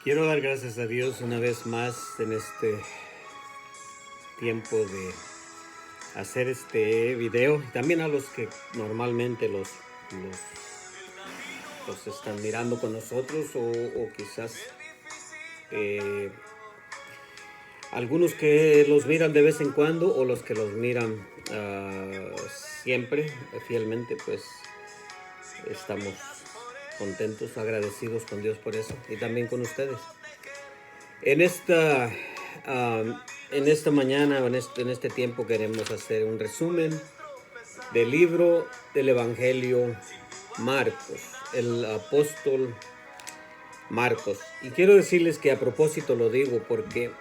Quiero dar gracias a Dios una vez más en este tiempo de hacer este video. Y también a los que normalmente los están mirando con nosotros o quizás algunos que los miran de vez en cuando o los que los miran siempre, fielmente, pues estamos contentos, agradecidos con Dios por eso y también con ustedes. En esta mañana, en este tiempo, queremos hacer un resumen del libro del Evangelio Marcos, el apóstol Marcos. Y quiero decirles que a propósito lo digo porque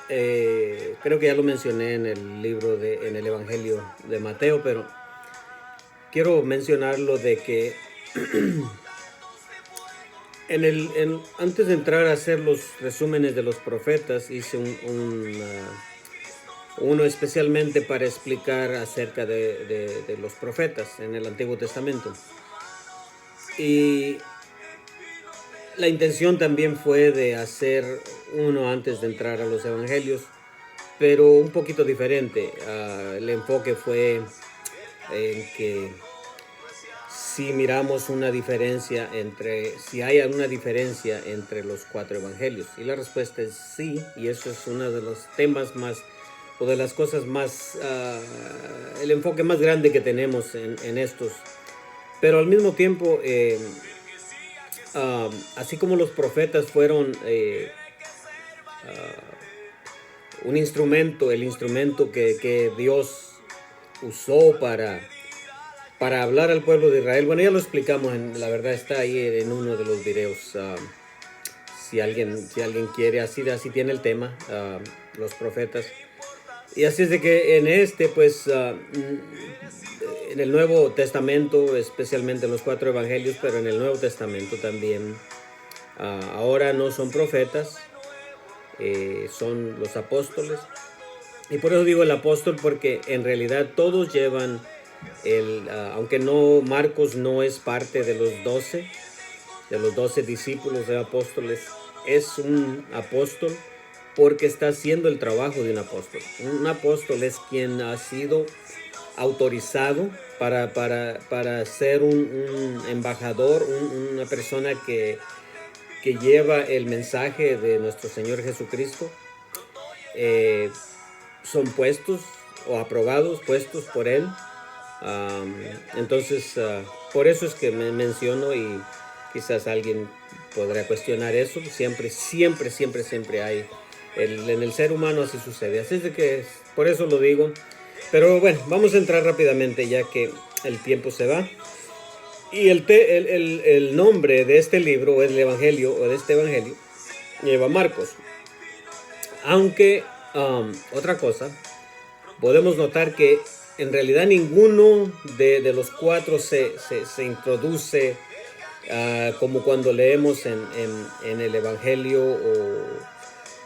creo que ya lo mencioné en el libro en el Evangelio de Mateo, pero quiero mencionarlo de que antes de entrar a hacer los resúmenes de los profetas, hice uno especialmente para explicar acerca de los profetas en el Antiguo Testamento. Y la intención también fue de hacer uno antes de entrar a los evangelios, pero un poquito diferente. El enfoque fue en que si miramos una diferencia si hay alguna diferencia entre los cuatro evangelios. Y la respuesta es sí, y eso es uno de los temas más, o de las cosas más, el enfoque más grande que tenemos en estos. Pero al mismo tiempo, así como los profetas fueron un instrumento, el instrumento que Dios usó para hablar al pueblo de Israel. Bueno, ya lo explicamos, la verdad está ahí en uno de los videos. Si alguien quiere, así tiene el tema, los profetas. Y así es de que en pues, en el Nuevo Testamento, especialmente en los cuatro evangelios, pero en el Nuevo Testamento también, ahora no son profetas, son los apóstoles. Y por eso digo el apóstol, porque en realidad todos llevan aunque no, Marcos no es parte de los 12 discípulos de apóstoles, es un apóstol porque está haciendo el trabajo de un apóstol. Un apóstol es quien ha sido autorizado para ser un embajador, una persona que lleva el mensaje de nuestro Señor Jesucristo. Son puestos o aprobados, puestos por Él. Entonces, por eso es que me menciono, y quizás alguien podrá cuestionar eso. Siempre hay, en el ser humano así sucede. Así es de que por eso lo digo. Pero bueno, vamos a entrar rápidamente ya que el tiempo se va. Y el nombre de este libro, el evangelio, o de este evangelio, lleva Marcos. Aunque, otra cosa, podemos notar que en realidad ninguno de los cuatro se introduce como cuando leemos en el Evangelio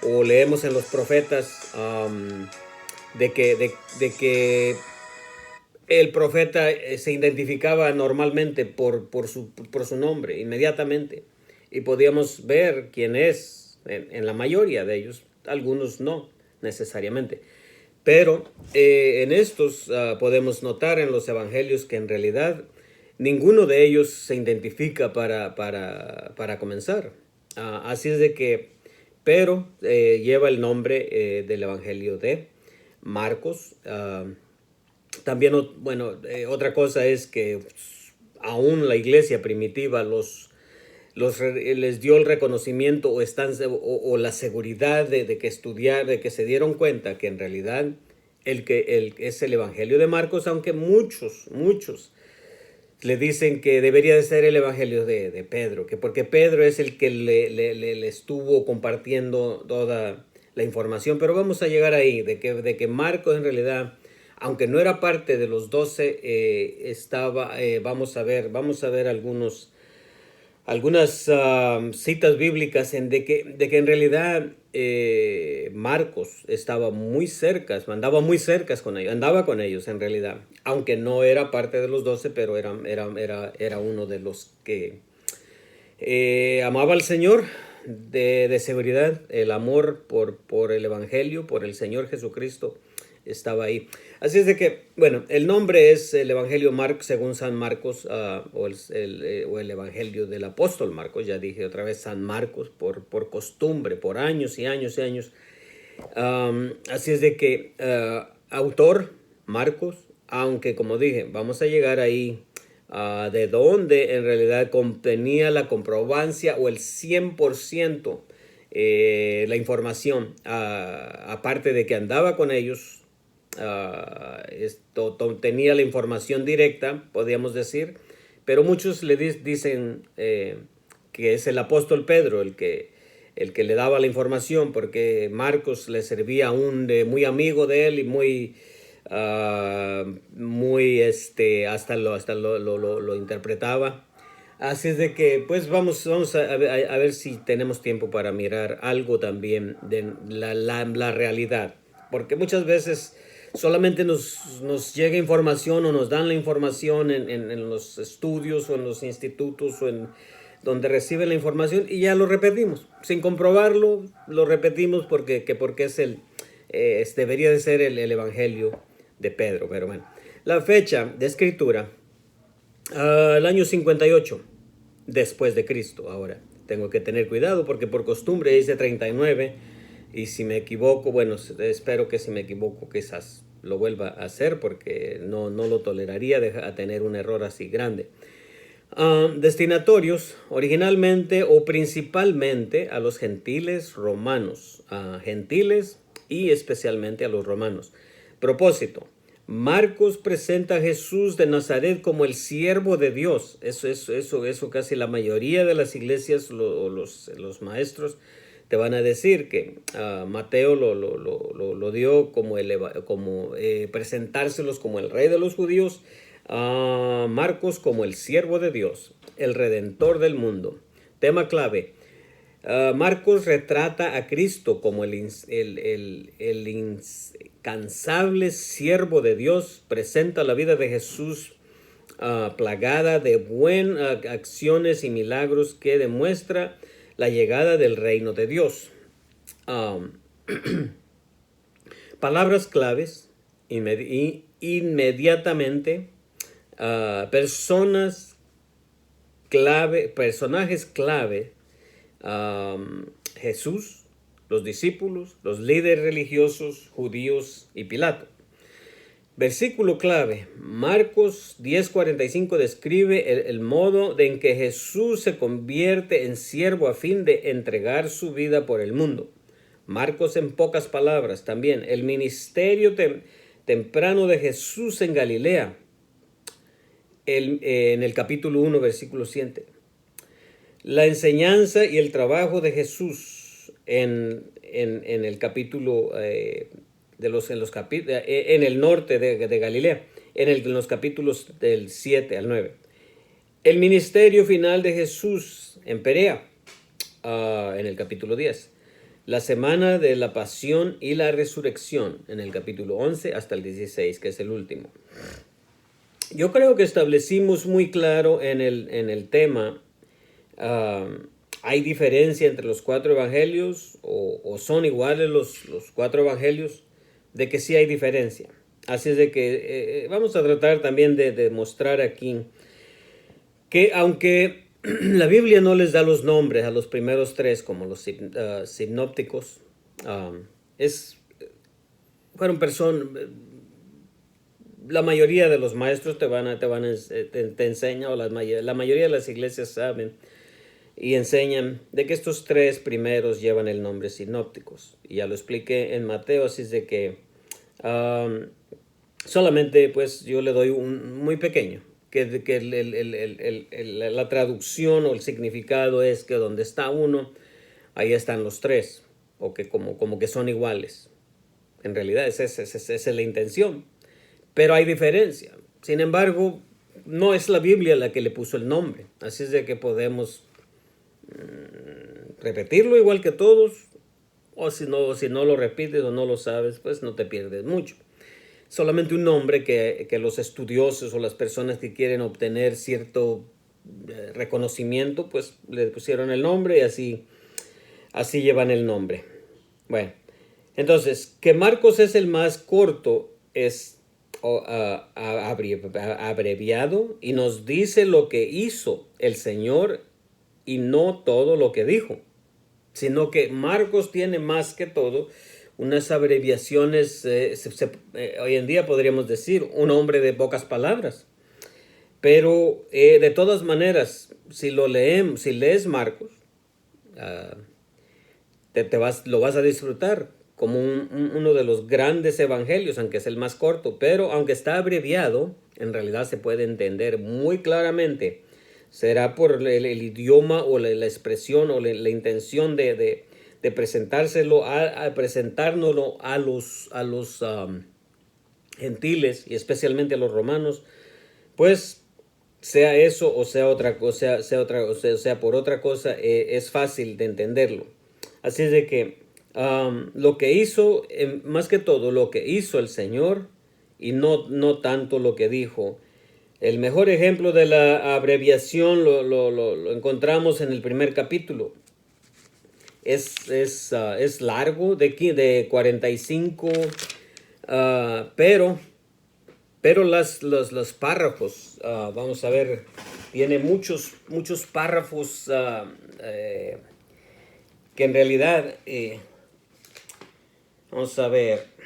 o leemos en los profetas, de que el profeta se identificaba normalmente por su nombre inmediatamente, y podíamos ver quién es en la mayoría de ellos, algunos no necesariamente. Pero en estos podemos notar en los evangelios que en realidad ninguno de ellos se identifica para comenzar. Así es de que, pero lleva el nombre del evangelio de Marcos. También, bueno, otra cosa es que aún la iglesia primitiva les dio el reconocimiento o la seguridad de que se dieron cuenta que en realidad es el evangelio de Marcos, aunque muchos le dicen que debería de ser el evangelio de Pedro, que porque Pedro es el que le estuvo compartiendo toda la información. Pero vamos a llegar ahí, de que Marcos en realidad, aunque no era parte de los 12, vamos a ver algunas citas bíblicas de que en realidad Marcos andaba muy cerca con ellos en realidad, aunque no era parte de los 12, pero era uno de los que amaba al Señor, de seguridad, el amor por el Evangelio, por el Señor Jesucristo, estaba ahí. Así es de que, bueno, el nombre es el Evangelio según San Marcos, o el Evangelio del apóstol Marcos. Ya dije otra vez San Marcos, por costumbre, por años y años y años. Así es de que autor Marcos, aunque como dije, vamos a llegar ahí de donde en realidad contenía la comprobancia o el 100% la información, aparte de que andaba con ellos, tenía la información directa, podríamos decir, pero muchos le dicen que es el apóstol Pedro el que le daba la información, porque Marcos le servía de muy amigo de él y hasta lo interpretaba. Así es de que pues vamos a ver si tenemos tiempo para mirar algo también de la realidad, porque muchas veces solamente nos llega información o nos dan la información en los estudios o en los institutos o en donde reciben la información y ya lo repetimos sin comprobarlo, lo repetimos porque debería de ser el Evangelio de Pedro. Pero bueno, la fecha de escritura, el año 58 después de Cristo. Ahora tengo que tener cuidado porque por costumbre dice 39 y si me equivoco, bueno, espero que si me equivoco quizás lo vuelva a hacer porque no lo toleraría a tener un error así grande. Destinatorios originalmente o principalmente a los gentiles romanos, gentiles y especialmente a los romanos. Propósito: Marcos presenta a Jesús de Nazaret como el siervo de Dios. Eso casi la mayoría de las iglesias los maestros te van a decir que Mateo lo dio como presentárselos como el rey de los judíos, Marcos como el siervo de Dios, el redentor del mundo. Tema clave: Marcos retrata a Cristo como el incansable siervo de Dios. Presenta la vida de Jesús plagada de buenas acciones y milagros que demuestra la llegada del reino de Dios. Palabras claves: inmediatamente, personajes clave, Jesús, los discípulos, los líderes religiosos judíos y Pilato. Versículo clave: Marcos 10:45 describe el modo en que Jesús se convierte en siervo a fin de entregar su vida por el mundo. Marcos, en pocas palabras, también el ministerio temprano de Jesús en Galilea, en el capítulo 1, versículo 7. La enseñanza y el trabajo de Jesús en el capítulo en el norte de Galilea, en los capítulos del 7 al 9. El ministerio final de Jesús en Perea, en el capítulo 10. La semana de la pasión y la resurrección, en el capítulo 11 hasta el 16, que es el último. Yo creo que establecimos muy claro en el tema. ¿Hay diferencia entre los cuatro evangelios o son iguales los cuatro evangelios? De que sí hay diferencia. Así es de que vamos a tratar también de mostrar aquí que aunque la Biblia no les da los nombres a los primeros tres como los sinópticos, fueron personas. La mayoría de los maestros te enseñan, o la mayoría de las iglesias saben y enseñan de que estos tres primeros llevan el nombre sinópticos. Y ya lo expliqué en Mateo, así es de que solamente pues yo le doy un muy pequeño, que la traducción o el significado es que donde está uno, ahí están los tres, o que como que son iguales. En realidad esa es la intención, pero hay diferencia. Sin embargo, no es la Biblia la que le puso el nombre, así es de que podemos repetirlo igual que todos, o si no lo repites o no lo sabes, pues no te pierdes mucho. Solamente un nombre que los estudiosos o las personas que quieren obtener cierto reconocimiento, pues le pusieron el nombre y así así llevan el nombre. Bueno, entonces, que Marcos es el más corto es abreviado y nos dice lo que hizo el Señor y no todo lo que dijo, sino que Marcos tiene más que todo unas abreviaciones, hoy en día podríamos decir, un hombre de pocas palabras. Pero de todas maneras, si lees Marcos, uh, lo vas a disfrutar como uno de los grandes evangelios, aunque es el más corto, pero aunque está abreviado, en realidad se puede entender muy claramente. Será por el idioma o la expresión o la intención de presentárnoslo a los gentiles y especialmente a los romanos, pues sea eso o sea otra cosa, sea por otra cosa, es fácil de entenderlo. Así es de que lo que hizo, más que todo lo que hizo el Señor y no tanto lo que dijo. El mejor ejemplo de la abreviación lo encontramos en el primer capítulo. Es largo, de 45, pero los párrafos, vamos a ver, tiene muchos párrafos que en realidad, vamos a ver,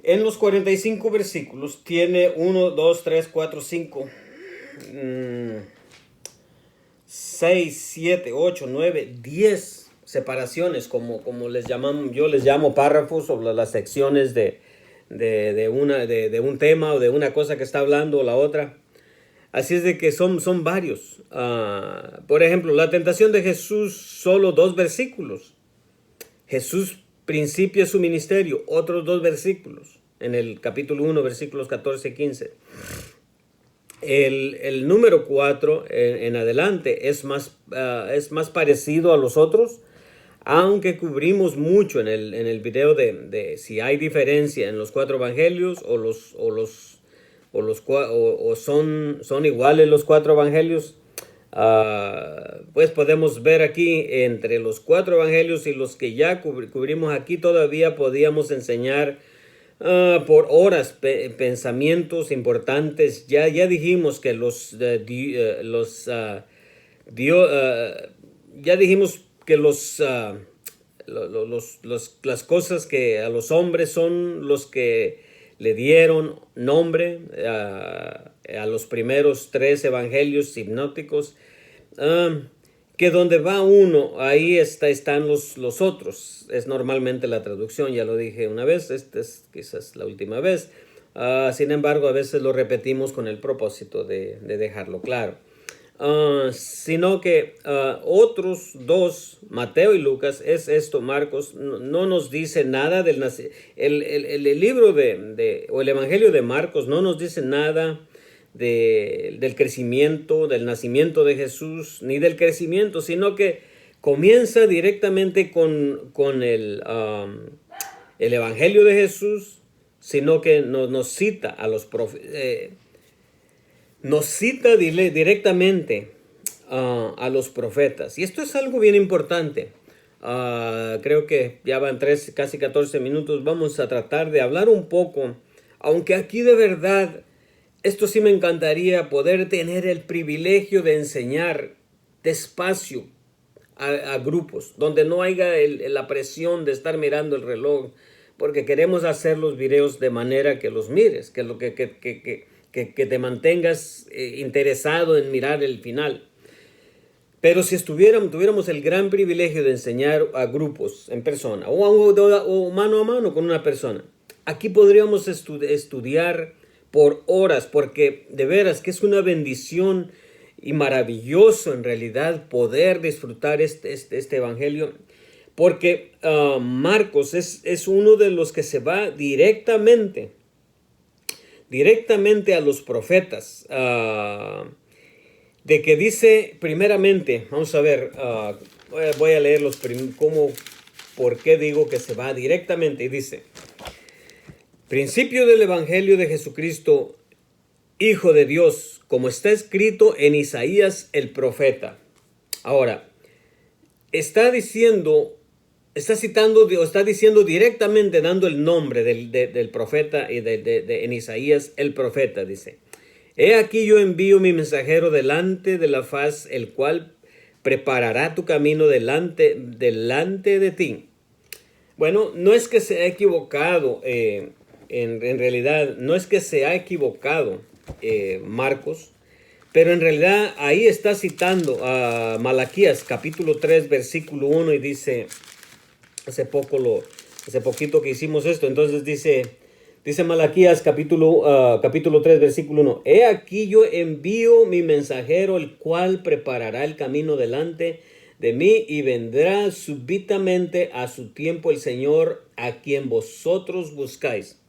en los 45 versículos tiene 1, 2, 3, 4, 5, 6, 7, 8, 9, 10 separaciones, como yo les llamo párrafos, o las secciones de un tema o de una cosa que está hablando la otra. Así es de que son varios. Por ejemplo, la tentación de Jesús, solo 2 versículos. Jesús principia su ministerio, otros 2 versículos. En el capítulo 1, versículos 14 y 15. El número 4 en adelante es más parecido a los otros, aunque cubrimos mucho en el video de si hay diferencia en los 4 evangelios o son iguales los 4 evangelios. Pues podemos ver aquí entre los 4 evangelios y los que ya cubrimos aquí, todavía podíamos enseñar por horas pensamientos importantes. Ya dijimos que ya dijimos que las cosas que a los hombres son los que le dieron nombre a los primeros 3 evangelios sinópticos, que donde va uno, ahí están los otros. Es normalmente la traducción, ya lo dije una vez, esta es quizás la última vez. Sin embargo, a veces lo repetimos con el propósito de dejarlo claro. Sino que otros 2, Mateo y Lucas, es esto. Marcos no nos dice nada del el libro o el evangelio de Marcos no nos dice nada del crecimiento, del nacimiento de Jesús, ni del crecimiento, sino que comienza directamente con el evangelio de Jesús, sino que nos cita a los profetas. Nos cita directamente a los profetas. Y esto es algo bien importante. Creo que ya van casi 14 minutos. Vamos a tratar de hablar un poco. Aunque aquí de verdad, esto sí me encantaría poder tener el privilegio de enseñar despacio a grupos, donde no haya la presión de estar mirando el reloj, porque queremos hacer los videos de manera que los mires, que te mantengas interesado en mirar el final. Pero si tuviéramos el gran privilegio de enseñar a grupos en persona o mano a mano con una persona, aquí podríamos estudiar por horas, porque de veras que es una bendición y maravilloso en realidad poder disfrutar este evangelio, porque Marcos es uno de los que se va directamente a los profetas, de que dice primeramente, vamos a ver, voy a leer por qué digo que se va directamente, y dice: principio del evangelio de Jesucristo, Hijo de Dios, como está escrito en Isaías el profeta. Ahora, está citando, o está diciendo directamente, dando el nombre del profeta y en Isaías el profeta, dice: He aquí yo envío mi mensajero delante de la faz, el cual preparará tu camino delante de ti. Bueno, no es que se ha equivocado, en realidad, no es que se ha equivocado Marcos, pero en realidad ahí está citando a Malaquías capítulo 3 versículo 1 y dice, hace poquito que hicimos esto, entonces dice Malaquías capítulo 3 versículo 1: He aquí yo envío mi mensajero, el cual preparará el camino delante de mí, y vendrá súbitamente a su tiempo el Señor, a quien vosotros buscáis.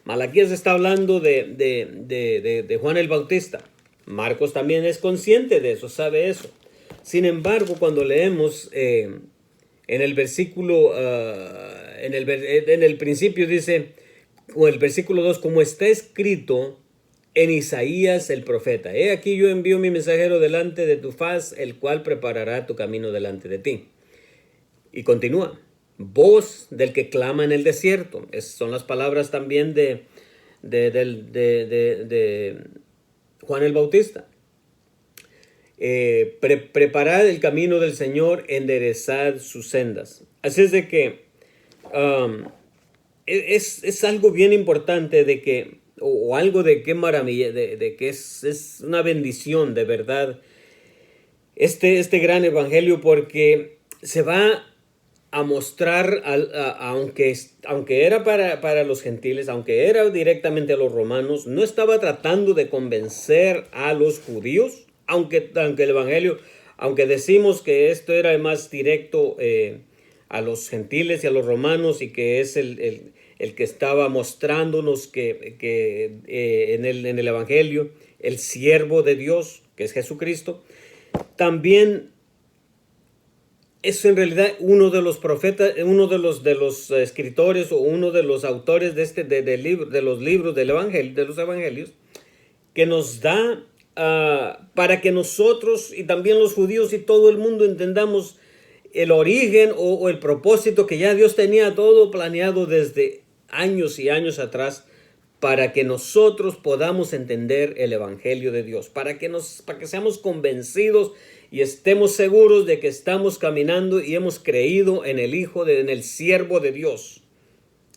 Malaquías está hablando de Juan el Bautista. Marcos también es consciente de eso, sabe eso. Sin embargo, cuando leemos en el versículo, en el principio dice, o el versículo 2, como está escrito en Isaías el profeta: He aquí yo envío mi mensajero delante de tu faz, el cual preparará tu camino delante de ti. Y continúa: voz del que clama en el desierto. Son las palabras también de Juan el Bautista. Preparad el camino del Señor, enderezad sus sendas. Así es de que es algo bien importante de que, o algo de qué maravilla, de que es una bendición de verdad este gran evangelio, porque se va a mostrar, aunque era para los gentiles, aunque era directamente a los romanos, no estaba tratando de convencer a los judíos, aunque el evangelio, aunque decimos que esto era más directo a los gentiles y a los romanos, y que es el que estaba mostrándonos que en el evangelio, el siervo de Dios, que es Jesucristo, también es en realidad uno de los profetas, uno de los escritores, o uno de los autores de los libros del evangelio, de los evangelios, que nos da para que nosotros y también los judíos y todo el mundo entendamos el origen o el propósito que ya Dios tenía todo planeado desde años y años atrás, para que nosotros podamos entender el evangelio de Dios, para que seamos convencidos y estemos seguros de que estamos caminando y hemos creído en en el siervo de Dios,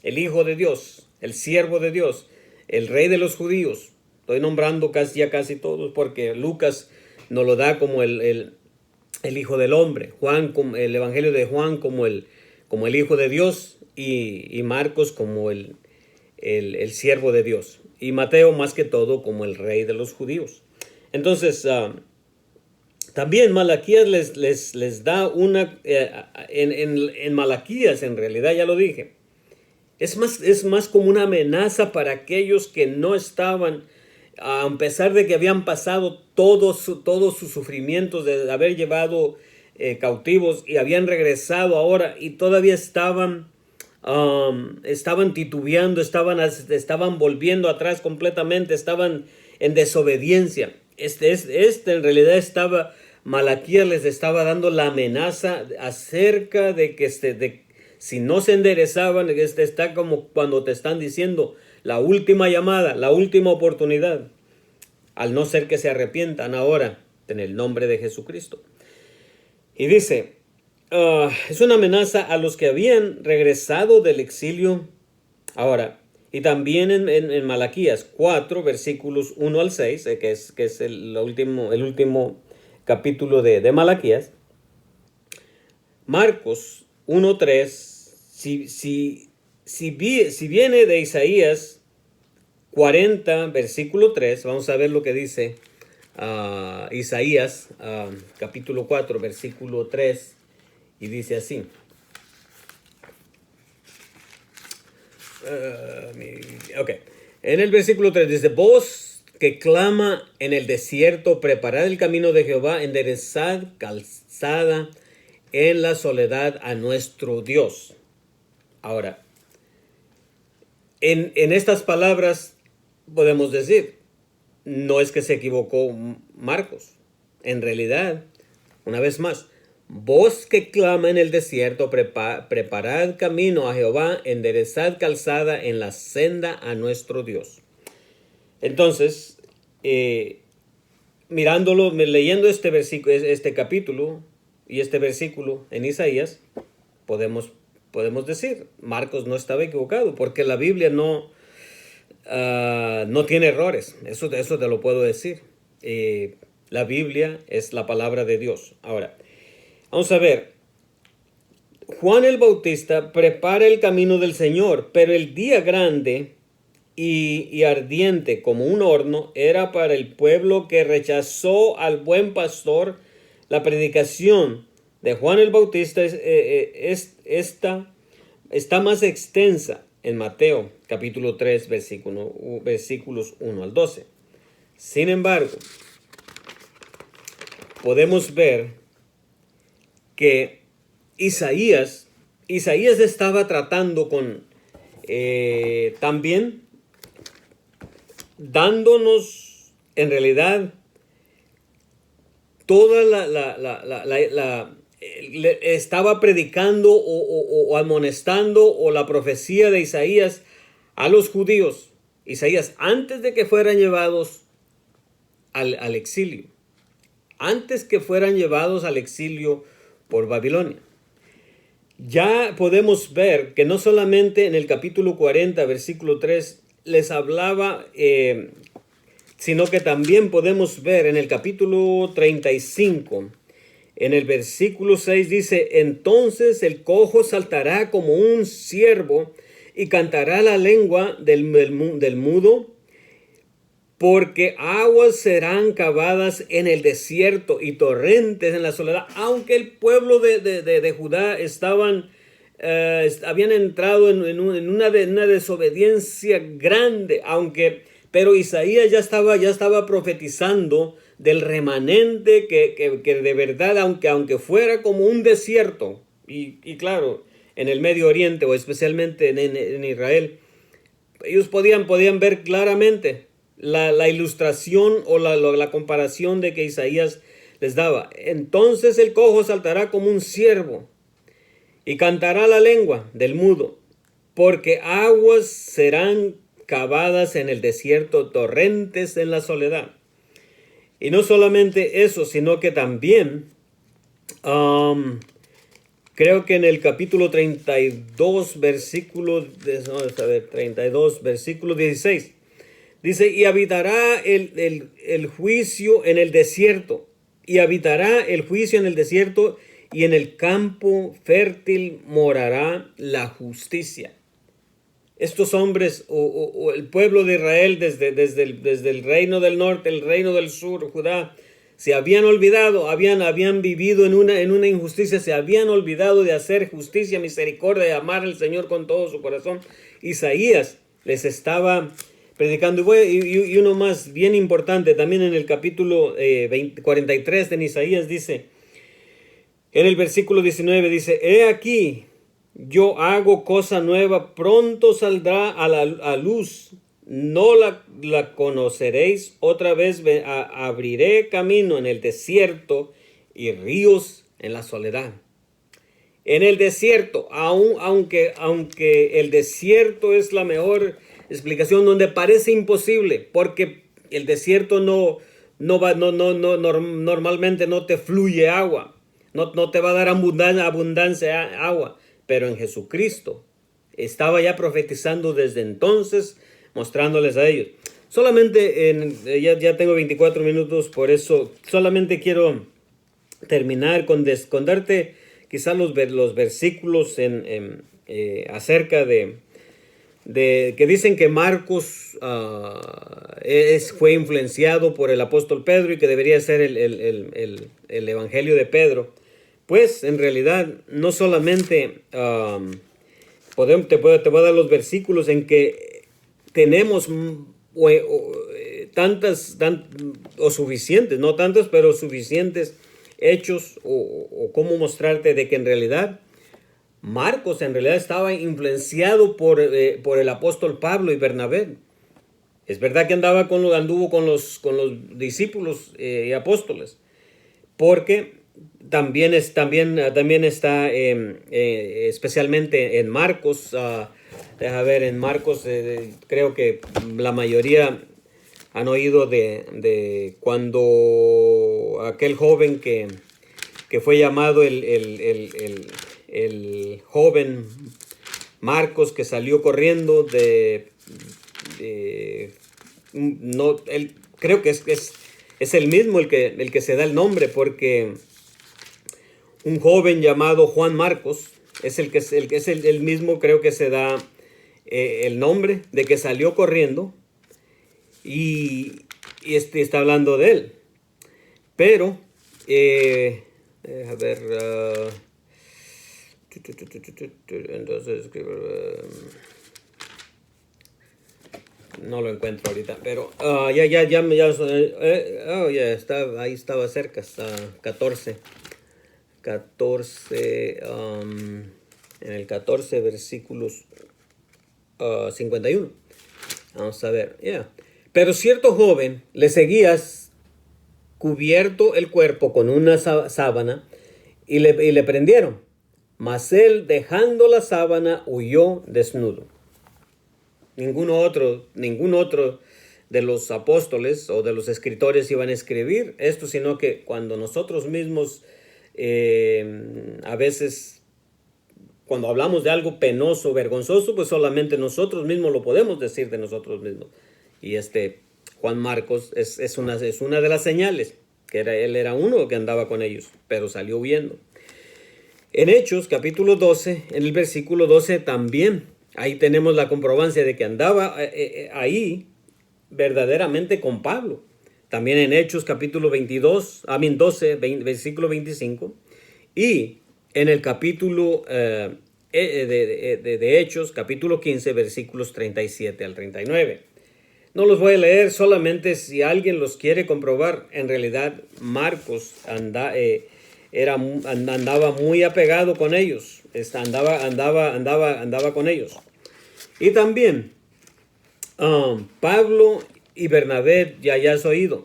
el Hijo de Dios, el siervo de Dios, el Rey de los judíos. Estoy nombrando casi todos, porque Lucas nos lo da como el Hijo del Hombre, Juan, el Evangelio de Juan como el Hijo de Dios, y Marcos como el siervo de Dios, y Mateo más que todo como el Rey de los judíos. Entonces, también Malaquías les da una, en Malaquías, en realidad ya lo dije, es más como una amenaza para aquellos que no estaban, a pesar de que habían pasado todos sus sufrimientos de haber llevado cautivos, y habían regresado ahora y todavía estaban titubeando, estaban volviendo atrás completamente, estaban en desobediencia. En realidad Malaquías les estaba dando la amenaza acerca de que si no se enderezaban, está como cuando te están diciendo la última llamada, la última oportunidad, al no ser que se arrepientan ahora en el nombre de Jesucristo. Y dice, es una amenaza a los que habían regresado del exilio ahora. Y también en Malaquías 4, versículos 1 al 6, que es el último capítulo de Malaquías. Marcos 1, 3, si viene de Isaías 40, versículo 3, vamos a ver lo que dice Isaías capítulo 4, versículo 3, y dice así. En el versículo 3 dice: voz que clama en el desierto, preparad el camino de Jehová, enderezad calzada en la soledad a nuestro Dios. Ahora, en estas palabras podemos decir, no es que se equivocó Marcos. En realidad, Una vez más, voz que clama en el desierto, preparad camino a Jehová, enderezad calzada en la senda a nuestro Dios. Entonces, leyendo este versículo, este capítulo y este versículo en Isaías, podemos decir, Marcos no estaba equivocado, porque la Biblia no tiene errores. Eso te lo puedo decir. La Biblia es la palabra de Dios. Ahora, vamos a ver. Juan el Bautista prepara el camino del Señor, pero el día grande y ardiente como un horno era para el pueblo que rechazó al buen pastor. La predicación de Juan el Bautista está más extensa en Mateo capítulo 3 versículos 1 al 12. Sin embargo, podemos ver que Isaías estaba tratando con también dándonos en realidad toda estaba predicando o amonestando o la profecía de Isaías a los judíos. Isaías, antes de que fueran llevados al exilio, antes que fueran llevados al exilio por Babilonia. Ya podemos ver que no solamente en el capítulo 40, versículo 3, les hablaba, sino que también podemos ver en el capítulo 35, en el versículo 6 dice, entonces el cojo saltará como un ciervo y cantará la lengua del mudo, porque aguas serán cavadas en el desierto y torrentes en la soledad. Aunque el pueblo de Judá habían entrado en una desobediencia grande, pero Isaías ya estaba profetizando del remanente que de verdad, aunque fuera como un desierto, y claro, en el Medio Oriente o especialmente en Israel, ellos podían ver claramente la ilustración o la comparación de que Isaías les daba. Entonces el cojo saltará como un ciervo y cantará la lengua del mudo, porque aguas serán cavadas en el desierto, torrentes en la soledad. Y no solamente eso, sino que también creo que en el capítulo 32, versículo 16, dice, y habitará el juicio en el desierto, y habitará el juicio en el desierto, y en el campo fértil morará la justicia. Estos hombres o el pueblo de Israel desde el reino del norte, el reino del sur, Judá, se habían olvidado, habían vivido en una injusticia, se habían olvidado de hacer justicia, misericordia, de amar al Señor con todo su corazón. Isaías les estaba predicando. Y uno más bien importante, también en el capítulo 43 de Isaías dice, en el versículo 19 dice, he aquí, yo hago cosa nueva, pronto saldrá a luz, no la conoceréis, otra vez abriré camino en el desierto y ríos en la soledad. En el desierto, aunque el desierto es la mejor explicación, donde parece imposible, porque el desierto normalmente no te fluye agua, no te va a dar abundancia de agua, pero en Jesucristo estaba ya profetizando desde entonces, mostrándoles a ellos. Solamente, ya tengo 24 minutos, por eso solamente quiero terminar con darte quizás los versículos acerca de que dicen que Marcos fue influenciado por el apóstol Pedro y que debería ser el evangelio de Pedro. Pues en realidad no solamente te voy a dar los versículos en que tenemos suficientes, no tantos, pero suficientes hechos o cómo mostrarte de que en realidad Marcos en realidad estaba influenciado por el apóstol Pablo y Bernabé. Es verdad que anduvo con los discípulos y apóstoles, porque también está especialmente en Marcos. Deja ver, en Marcos creo que la mayoría han oído de cuando aquel joven que fue llamado el joven Marcos, que salió corriendo no, él, creo que es el mismo el que se da el nombre, porque un joven llamado Juan Marcos es el mismo, creo que se da el nombre de que salió corriendo y está hablando de él. Pero, a ver, entonces, no lo encuentro ahorita, pero ya está, ahí estaba cerca, está 14, en el 14 versículos 51. Vamos a ver, Pero cierto joven le seguía cubierto el cuerpo con una sábana y le prendieron, mas él, dejando la sábana, huyó desnudo. Ningún otro de los apóstoles o de los escritores iban a escribir esto, sino que cuando nosotros mismos a veces, cuando hablamos de algo penoso, vergonzoso, pues solamente nosotros mismos lo podemos decir de nosotros mismos. Y Juan Marcos es una de las señales, que él era uno que andaba con ellos, pero salió huyendo. En Hechos, capítulo 12, en el versículo 12 también, ahí tenemos la comprobancia de que andaba ahí verdaderamente con Pablo. También en Hechos, capítulo 12, versículo 25. Y en el capítulo de Hechos, capítulo 15, versículos 37 al 39. No los voy a leer, solamente si alguien los quiere comprobar. En realidad, Marcos andaba muy apegado con ellos. Andaba con ellos. Y también Pablo y Bernabé, ya has oído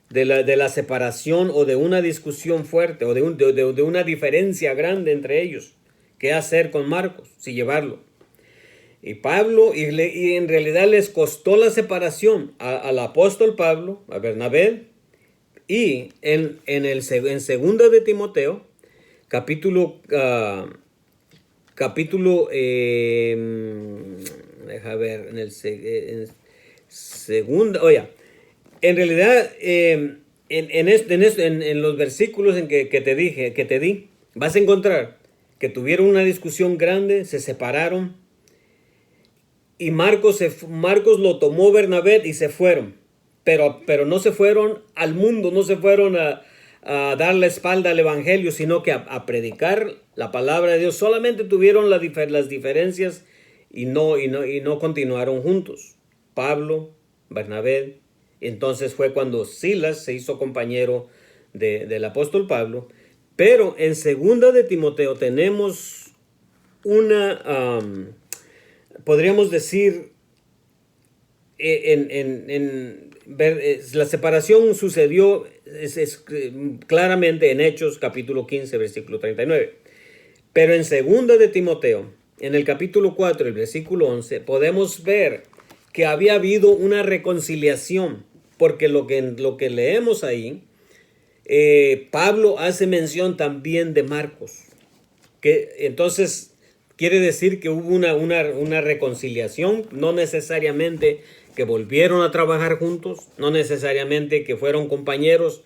de la separación o de una discusión fuerte o de una diferencia grande entre ellos. ¿Qué hacer con Marcos? Si llevarlo. Y Pablo, y en realidad les costó la separación al apóstol Pablo, a Bernabé, y en segunda de Timoteo, capítulo, deja ver, en segunda, en realidad, en los versículos que te di, vas a encontrar que tuvieron una discusión grande, se separaron, y Marcos lo tomó Bernabé y se fueron. Pero no se fueron al mundo, no se fueron a dar la espalda al evangelio, sino que a predicar la palabra de Dios. Solamente tuvieron las diferencias y no continuaron juntos. Pablo, Bernabé. Entonces fue cuando Silas se hizo compañero del apóstol Pablo. Pero en segunda de Timoteo tenemos podríamos decir, la separación sucedió claramente en Hechos capítulo 15, versículo 39. Pero en segunda de Timoteo, en el capítulo 4, el versículo 11, podemos ver que había habido una reconciliación, porque lo que leemos ahí, Pablo hace mención también de Marcos, que entonces quiere decir que hubo una reconciliación, no necesariamente que volvieron a trabajar juntos, no necesariamente que fueron compañeros,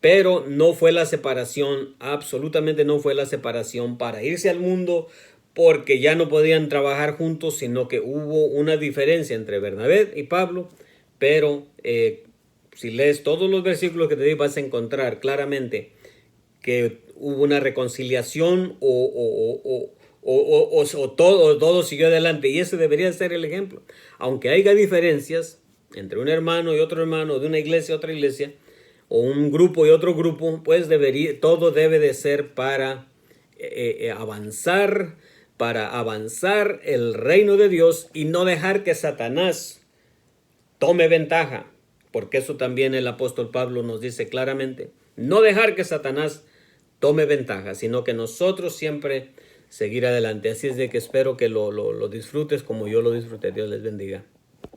pero no fue la separación, absolutamente no fue la separación para irse al mundo porque ya no podían trabajar juntos, sino que hubo una diferencia entre Bernabé y Pablo. Pero si lees todos los versículos que te di, vas a encontrar claramente que hubo una reconciliación o todo siguió adelante, y ese debería ser el ejemplo. Aunque haya diferencias entre un hermano y otro hermano, de una iglesia y otra iglesia, o un grupo y otro grupo, pues todo debe de ser para avanzar el reino de Dios y no dejar que Satanás tome ventaja, porque eso también el apóstol Pablo nos dice claramente, no dejar que Satanás tome ventaja, sino que nosotros siempre seguir adelante. Así es de que espero que lo disfrutes como yo lo disfruté. Dios les bendiga.